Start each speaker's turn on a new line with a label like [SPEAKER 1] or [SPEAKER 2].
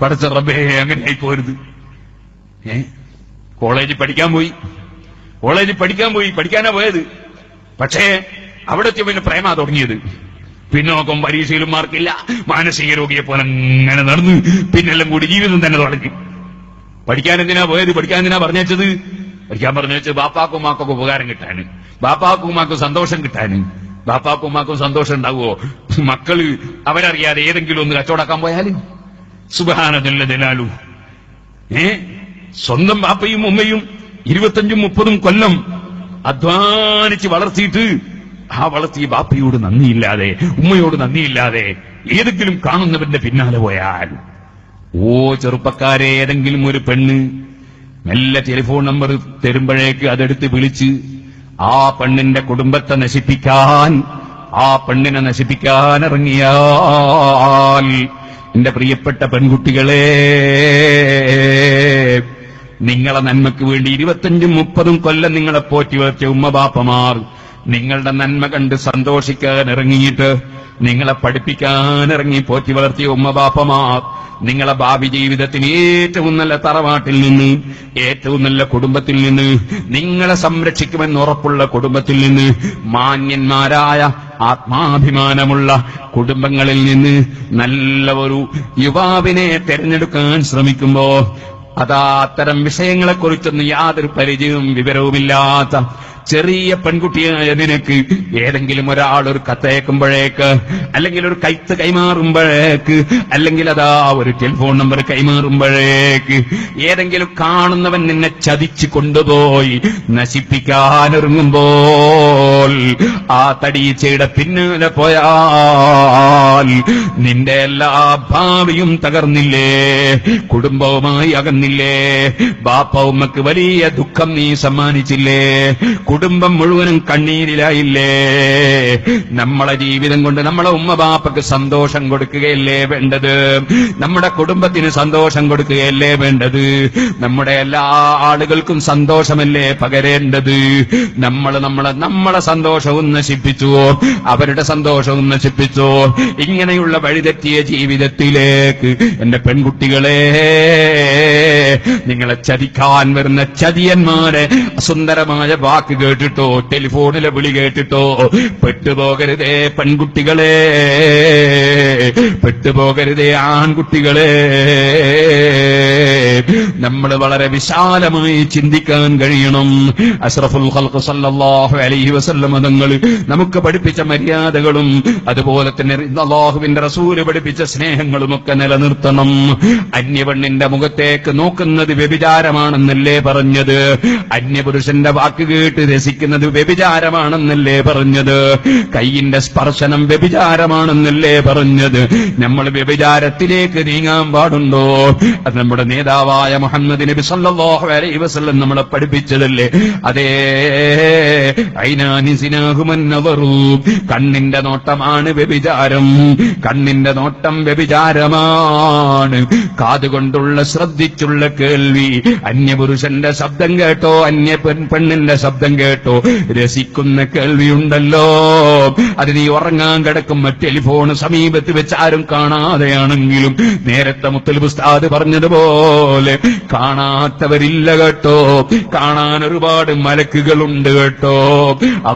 [SPEAKER 1] പടച്ച റബ്ബേ അങ്ങനെ ആയിപ്പോരുത്. കോളേജിൽ പഠിക്കാൻ പോയി പഠിക്കാനാ പോയത്. പക്ഷേ അവിടെ പിന്നെ പ്രേമാ തുടങ്ങിയത്. പിന്നെ നോക്കും പരീക്ഷയിലും മാർക്കില്ല, മാനസിക രോഗിയെ പോലെ അങ്ങനെ നടന്ന് പിന്നെല്ലാം കൂടി ജീവിതം തന്നെ തുടങ്ങി. പഠിക്കാൻ എന്തിനാ പോയത്? പഠിക്കാൻ എന്തിനാ പറഞ്ഞത്? പഠിക്കാൻ പറഞ്ഞത് ബാപ്പാക്കും ഉമ്മാക്കൊക്കെ ഉപകാരം കിട്ടാന്, ബാപ്പാക്കും ഉമ്മാക്കും സന്തോഷം കിട്ടാന്. ബാപ്പാക്കും ഉമ്മാക്കും സന്തോഷം ഉണ്ടാവുമോ? മക്കള് അവരറിയാതെ ഏതെങ്കിലും ഒന്ന് കച്ചവടാക്കാൻ പോയാല് സുബ്ഹാന ജല്ല ജലാലു. സ്വന്തം ബാപ്പയും ഉമ്മയും 25-30 കൊല്ലം അധ്വാനിച്ച് വളർത്തിയിട്ട് ആ വളർത്തിയ ബാപ്പയോട് നന്ദിയില്ലാതെ, ഉമ്മയോട് നന്ദിയില്ലാതെ ഏതെങ്കിലും കാണുന്നവന്റെ പിന്നാലെ പോയാൽ, ഓ ചെറുപ്പക്കാരെ, ഏതെങ്കിലും ഒരു പെണ്ണ് മെല്ലെ ടെലിഫോൺ നമ്പർ തരുമ്പോഴേക്ക് അതെടുത്ത് വിളിച്ച് ആ പെണ്ണിന്റെ കുടുംബത്തെ നശിപ്പിക്കാൻ, ആ പെണ്ണിനെ നശിപ്പിക്കാൻ ഇറങ്ങിയാൽ, എന്റെ പ്രിയപ്പെട്ട പെൺകുട്ടികളെ, നിങ്ങളെ നന്മയ്ക്ക് വേണ്ടി 25-30 കൊല്ലം നിങ്ങളെ പോറ്റി വളർച്ച ഉമ്മ ബാപ്പമാർ നിങ്ങളുടെ നന്മ കണ്ട് സന്തോഷിക്കാൻ ഇറങ്ങിയിട്ട്, നിങ്ങളെ പഠിപ്പിക്കാൻ ഇറങ്ങി പോറ്റി വളർത്തിയ ഉമ്മ ബാപ്പമാർ നിങ്ങളെ ഭാവി ജീവിതത്തിന് ഏറ്റവും നല്ല തറവാട്ടിൽ നിന്ന്, ഏറ്റവും നല്ല കുടുംബത്തിൽ നിന്ന്, നിങ്ങളെ സംരക്ഷിക്കുമെന്ന് ഉറപ്പുള്ള കുടുംബത്തിൽ നിന്ന്, മാന്യന്മാരായ ആത്മാഭിമാനമുള്ള കുടുംബങ്ങളിൽ നിന്ന് നല്ല ഒരു യുവാവിനെ തെരഞ്ഞെടുക്കാൻ ശ്രമിക്കുമ്പോ, അതാ അത്തരം വിഷയങ്ങളെക്കുറിച്ചൊന്നും യാതൊരു പരിചയവും വിവരവുമില്ലാത്ത ചെറിയ പെൺകുട്ടിയായ നിനക്ക് ഏതെങ്കിലും ഒരാൾ ഒരു കത്തയക്കുമ്പോഴേക്ക്, അല്ലെങ്കിൽ ഒരു കൈത്ത് കൈമാറുമ്പോഴേക്ക്, അല്ലെങ്കിൽ അതാ ഒരു ടെലിഫോൺ നമ്പർ കൈമാറുമ്പോഴേക്ക്, ഏതെങ്കിലും കാണുന്നവൻ നിന്നെ ചതിച്ചു കൊണ്ടുപോയി നശിപ്പിക്കാനൊരുങ്ങുമ്പോൾ ആ തടീച്ചയുടെ പിന്നാലെ പോയാൽ നിന്റെ എല്ലാ ഭാവിയും തകർന്നില്ലേ? കുടുംബവുമായി അകന്നില്ലേ? ബാപ്പ ഉമ്മക്ക് വലിയ ദുഃഖം നീ സമ്മാനിച്ചില്ലേ? കുടുംബം മുഴുവനും കണ്ണീരിലായില്ലേ? നമ്മളെ ജീവിതം കൊണ്ട് നമ്മളെ ഉമ്മ ബാപ്പക്ക് സന്തോഷം കൊടുക്കുകയല്ലേ വേണ്ടത്? നമ്മുടെ കുടുംബത്തിന് സന്തോഷം കൊടുക്കുകയല്ലേ വേണ്ടത്? നമ്മുടെ എല്ലാ ആളുകൾക്കും സന്തോഷമല്ലേ പകരേണ്ടത്? നമ്മളെ സന്തോഷവും നശിപ്പിച്ചുവോ, അവരുടെ സന്തോഷവും നശിപ്പിച്ചോ? ഇങ്ങനെയുള്ള വഴിതെറ്റിയ ജീവിതത്തിലേക്ക് എന്റെ പെൺകുട്ടികളെ, നിങ്ങളെ ചതിക്കാൻ വരുന്ന ചതിയന്മാരെ സുന്ദരമായ വാക്ക് കേട്ടിട്ടോ, ടെലിഫോണിലെ വിളി കേട്ടിട്ടോ പെട്ടുപോകരുതേ പെൺകുട്ടികളെ, പെട്ടുപോകരുതേ ആൺകുട്ടികളെ. നമ്മൾ വളരെ വിശാലമായി ചിന്തിക്കാൻ കഴിയണം. അഷ്റഫുൽ ഖൽഖ് സല്ലല്ലാഹു അലൈഹി വസല്ലം തങ്ങൾ നമുക്ക് പഠിപ്പിച്ച മര്യാദകളും അതുപോലെ തന്നെ അല്ലാഹുവിന്റെ റസൂൽ പഠിപ്പിച്ച സ്നേഹങ്ങളുമൊക്കെ നിലനിർത്തണം. അന്യപെണ്ണിന്റെ മുഖത്തേക്ക് നോക്കുന്നത് വ്യഭിചാരമാണെന്നല്ലേ പറഞ്ഞത്? അന്യപുരുഷന്റെ വാക്ക് കേട്ട് രസിക്കുന്നത് വ്യഭിചാരമാണെന്നല്ലേ പറഞ്ഞത്? കൈയിന്റെ സ്പർശനം വ്യഭിചാരമാണെന്നല്ലേ പറഞ്ഞത്? നമ്മൾ വ്യഭിചാരത്തിലേക്ക് നീങ്ങാൻ പാടുണ്ടോ? അത് നമ്മുടെ നേതാവായ മുഹമ്മദ് നബി സല്ലല്ലാഹു അലൈഹി വസല്ലം നമ്മളെ പഠിപ്പിച്ചതല്ലേ? അതേ, ഐനാനി സിനാഹുമൻ നദറു, കണ്ണിന്റെ നോട്ടമാണ് വ്യഭിചാരം, കണ്ണിന്റെ നോട്ടം വ്യഭിചാരമാണ്. കാതുകൊണ്ടുള്ള ശ്രദ്ധിച്ചുള്ള കേൾവി, അന്യപുരുഷന്റെ ശബ്ദം കേട്ടോ, അന്യ പെണ്ണിന്റെ ശബ്ദം കേട്ടോ രസിക്കുന്ന കേൾവിയുണ്ടല്ലോ, അത് നീ ഉറങ്ങാൻ കിടക്കുമ്പോ ടെലിഫോൺ സമീപത്ത് വെച്ച് ആരും കാണാതെയാണെങ്കിലും നേരത്തെ മുത്തലിബ് ഉസ്താദ് പറഞ്ഞതുപോലെ കാണാത്തവരില്ല കേട്ടോ, കാണാൻ ഒരുപാട് മലക്കുകളുണ്ട് കേട്ടോ.